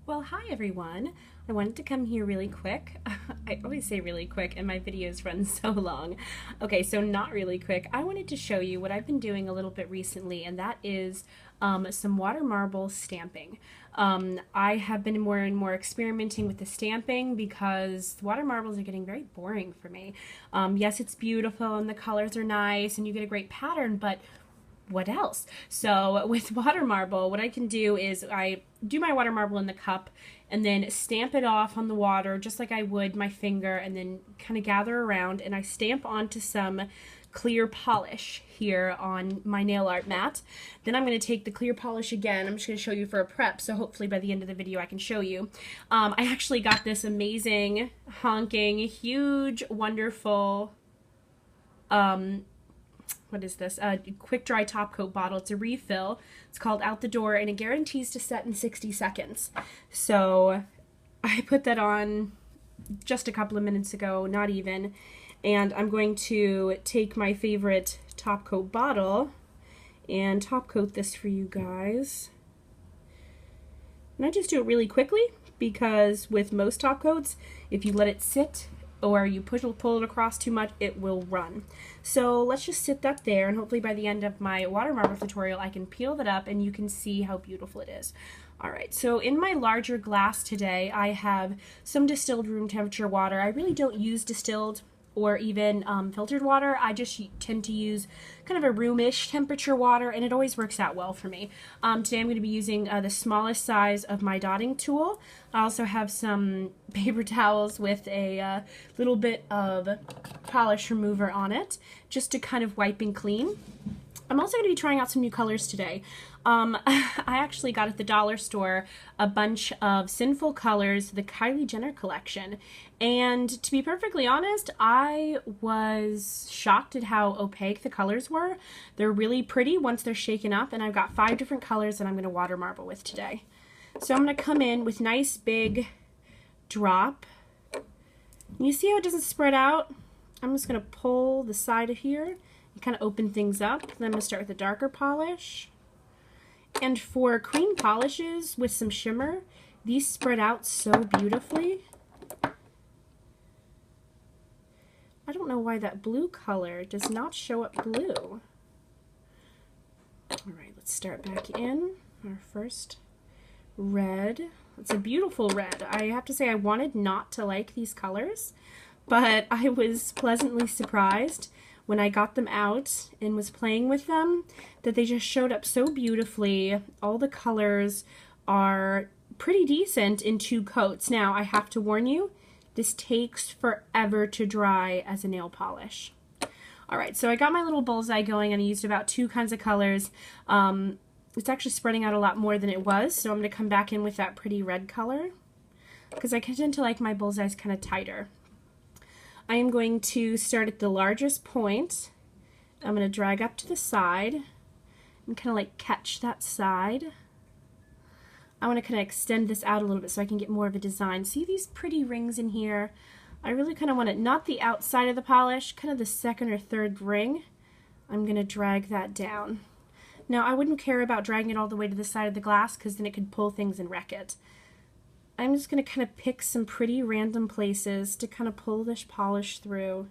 Well, hi everyone. I wanted to come here really quick. I always say really quick and my videos run so long. Okay, so not really quick. I wanted to show you what I've been doing a little bit recently, and that is some water marble stamping. I have been more and more experimenting with the stamping because water marbles are getting very boring for me. Yes, it's beautiful and the colors are nice and you get a great pattern, but what else? So with water marble, what I can do is I do my water marble in the cup and then stamp it off on the water just like I would my finger, and then kind of gather around and I stamp onto some clear polish here on my nail art mat. Then I'm going to take the clear polish again. I'm just going to show you for a prep, so hopefully by the end of the video I can show you. I actually got this amazing, honking, huge, wonderful what is this? Quick dry top coat bottle. It's a refill. It's called Out the Door, and it guarantees to set in 60 seconds. So I put that on just a couple of minutes ago, not even. And I'm going to take my favorite top coat bottle and top coat this for you guys. And I just do it really quickly because with most top coats, if you let it sit or you pull it across too much, it will run. So let's just sit that there, and hopefully by the end of my water marble tutorial I can peel that up and you can see how beautiful it is. Alright, so in my larger glass today I have some distilled room temperature water. I really don't use distilled or even filtered water. I just tend to use kind of a room-ish temperature water, and it always works out well for me. Today I'm going to be using the smallest size of my dotting tool. I also have some paper towels with a little bit of polish remover on it, just to kind of wipe and clean. I'm also going to be trying out some new colors today. I actually got at the dollar store a bunch of Sinful Colors, the Kylie Jenner collection, and to be perfectly honest, I was shocked at how opaque the colors were. They're really pretty once they're shaken up, and I've got 5 different colors that I'm going to water marble with today. So I'm going to come in with nice big drop. You see how it doesn't spread out? I'm just going to pull the side of here and kind of open things up. Then I'm going to start with a darker polish. And for cream polishes with some shimmer, these spread out so beautifully. I don't know why that blue color does not show up blue. Alright, let's start back in our first red. It's a beautiful red. I have to say I wanted not to like these colors, but I was pleasantly surprised when I got them out and was playing with them that they just showed up so beautifully. All the colors are pretty decent in 2 coats. Now, I have to warn you, this takes forever to dry as a nail polish. Alright, so I got my little bullseye going and I used about 2 kinds of colors. It's actually spreading out a lot more than it was, so I'm going to come back in with that pretty red color because I tend to like my bullseyes kind of tighter. I am going to start at the largest point. I'm going to drag up to the side and kind of like catch that side. I want to kind of extend this out a little bit so I can get more of a design. See these pretty rings in here? I really kind of want it, not the outside of the polish, kind of the second or third ring. I'm going to drag that down. Now I wouldn't care about dragging it all the way to the side of the glass because then it could pull things and wreck it. I'm just going to kind of pick some pretty random places to kind of pull this polish through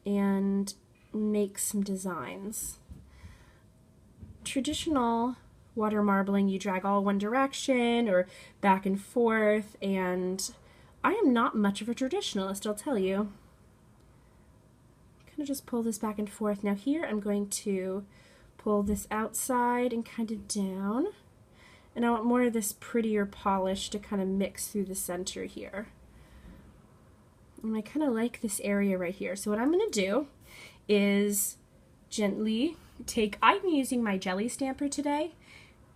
and make some designs. Traditional water marbling, you drag all one direction or back and forth, and I am not much of a traditionalist, I'll tell you. Kind of just pull this back and forth. Now here I'm going to pull this outside and kind of down. And I want more of this prettier polish to kind of mix through the center here. And I kind of like this area right here. So what I'm going to do is gently take, I'm using my jelly stamper today.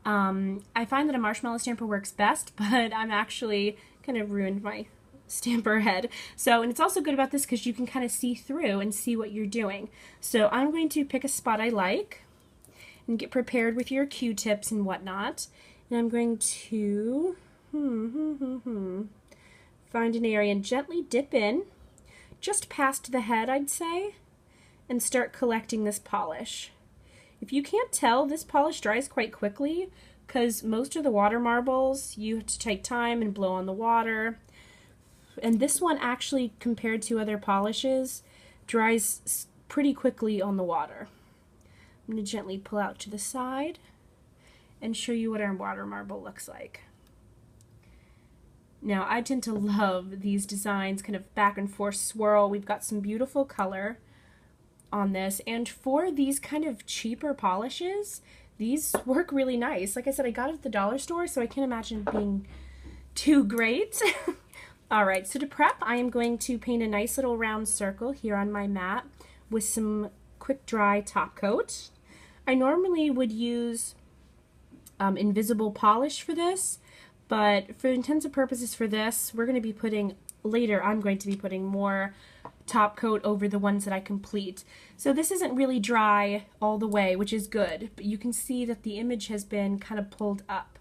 I find that a marshmallow stamper works best, but I'm actually kind of ruined my stamper head. So, and it's also good about this because you can kind of see through and see what you're doing. So I'm going to pick a spot I like and get prepared with your Q-tips and whatnot. And I'm going to find an area and gently dip in, just past the head, I'd say, and start collecting this polish. If you can't tell, this polish dries quite quickly, because most of the water marbles, you have to take time and blow on the water. And this one actually, compared to other polishes, dries pretty quickly on the water. I'm going to gently pull out to the side and show you what our water marble looks like. Now, I tend to love these designs, kind of back and forth swirl. We've got some beautiful color on this, and for these kind of cheaper polishes, these work really nice. Like I said, I got it at the dollar store, so I can't imagine it being too great. Alright, so to prep, I am going to paint a nice little round circle here on my mat with some quick dry top coat. I normally would use invisible polish for this, but for intensive purposes for this, we're going to be putting, later I'm going to be putting more top coat over the ones that I complete. So this isn't really dry all the way, which is good, but you can see that the image has been kind of pulled up,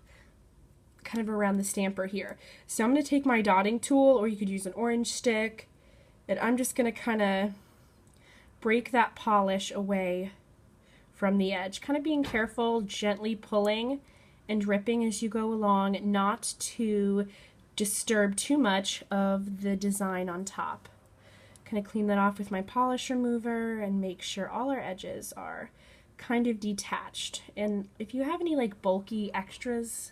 kind of around the stamper here. So I'm going to take my dotting tool, or you could use an orange stick, and I'm just going to kind of break that polish away from the edge, kind of being careful, gently pulling and ripping as you go along, not to disturb too much of the design on top. Kind of clean that off with my polish remover and make sure all our edges are kind of detached. And if you have any like bulky extras,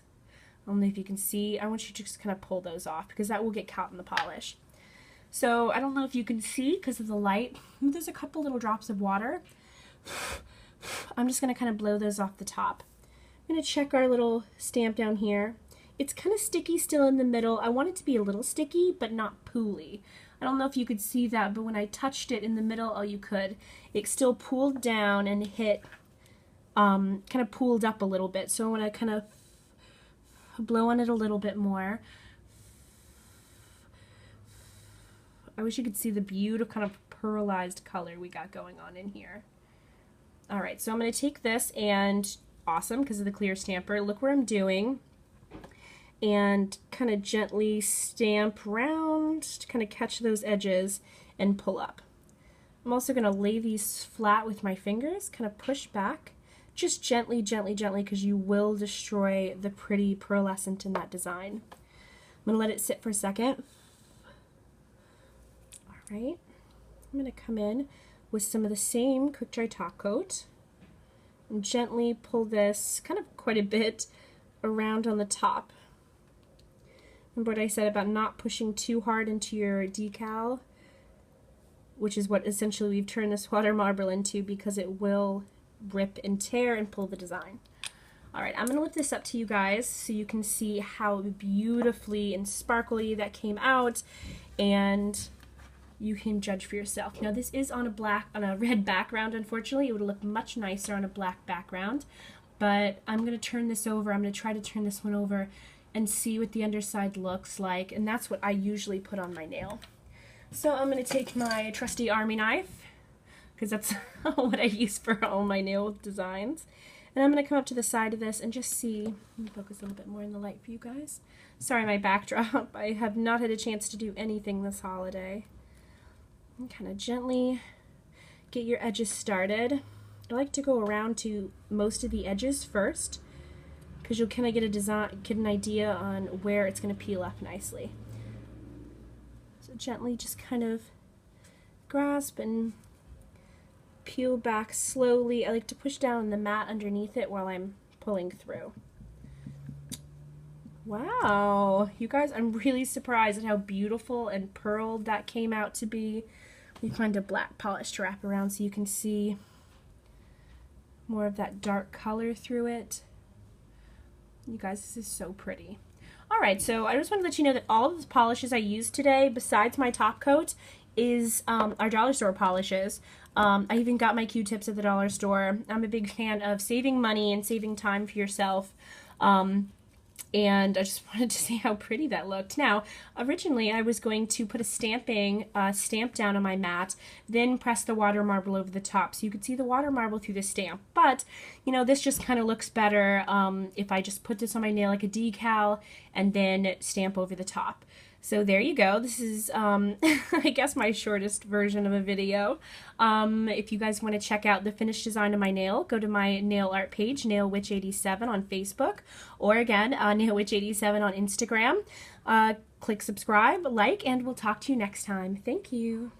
I don't know if you can see, I want you to just kind of pull those off because that will get caught in the polish. So I don't know if you can see because of the light. There's a couple little drops of water. I'm just going to kind of blow those off the top. I'm going to check our little stamp down here. It's kind of sticky still in the middle. I want it to be a little sticky, but not pooly. I don't know if you could see that, but when I touched it in the middle, oh, you could. It still pooled down and hit, kind of pooled up a little bit. So I want to kind of blow on it a little bit more. I wish you could see the beautiful kind of pearlized color we got going on in here. Alright, so I'm going to take this and, awesome, because of the clear stamper, look what I'm doing. And kind of gently stamp round to kind of catch those edges and pull up. I'm also going to lay these flat with my fingers, kind of push back, just gently, gently, gently, because you will destroy the pretty pearlescent in that design. I'm going to let it sit for a second. Alright, I'm going to come in with some of the same quick dry top coat and gently pull this kind of quite a bit around on the top. Remember what I said about not pushing too hard into your decal, which is what essentially we've turned this water marble into because it will rip and tear and pull the design. Alright, I'm going to lift this up to you guys so you can see how beautifully and sparkly that came out, and you can judge for yourself. Now this is on a red background, unfortunately. It would look much nicer on a black background, but I'm going to turn this over. I'm going to try to turn this one over and see what the underside looks like, and that's what I usually put on my nail. So I'm going to take my trusty army knife, because that's what I use for all my nail designs, and I'm going to come up to the side of this and just see. Let me focus a little bit more in the light for you guys. Sorry, my backdrop. I have not had a chance to do anything this holiday. And kind of gently get your edges started. I like to go around to most of the edges first, because you'll kind of get an idea on where it's going to peel up nicely. So gently just kind of grasp and peel back slowly. I like to push down the mat underneath it while I'm pulling through. Wow, you guys, I'm really surprised at how beautiful and pearled that came out to be. We find a black polish to wrap around so you can see more of that dark color through it. You guys, this is so pretty. Alright, so I just want to let you know that all of the polishes I used today, besides my top coat, is our dollar store polishes. I even got my Q-tips at the dollar store. I'm a big fan of saving money and saving time for yourself. And I just wanted to see how pretty that looked. Now, originally I was going to put a stamp down on my mat, then press the water marble over the top so you could see the water marble through the stamp. But, you know, this just kind of looks better if I just put this on my nail like a decal and then stamp over the top. So there you go. This is, I guess, my shortest version of a video. If you guys want to check out the finished design of my nail, go to my nail art page, NailWitch87 on Facebook, or again, NailWitch87 on Instagram. Click subscribe, like, and we'll talk to you next time. Thank you.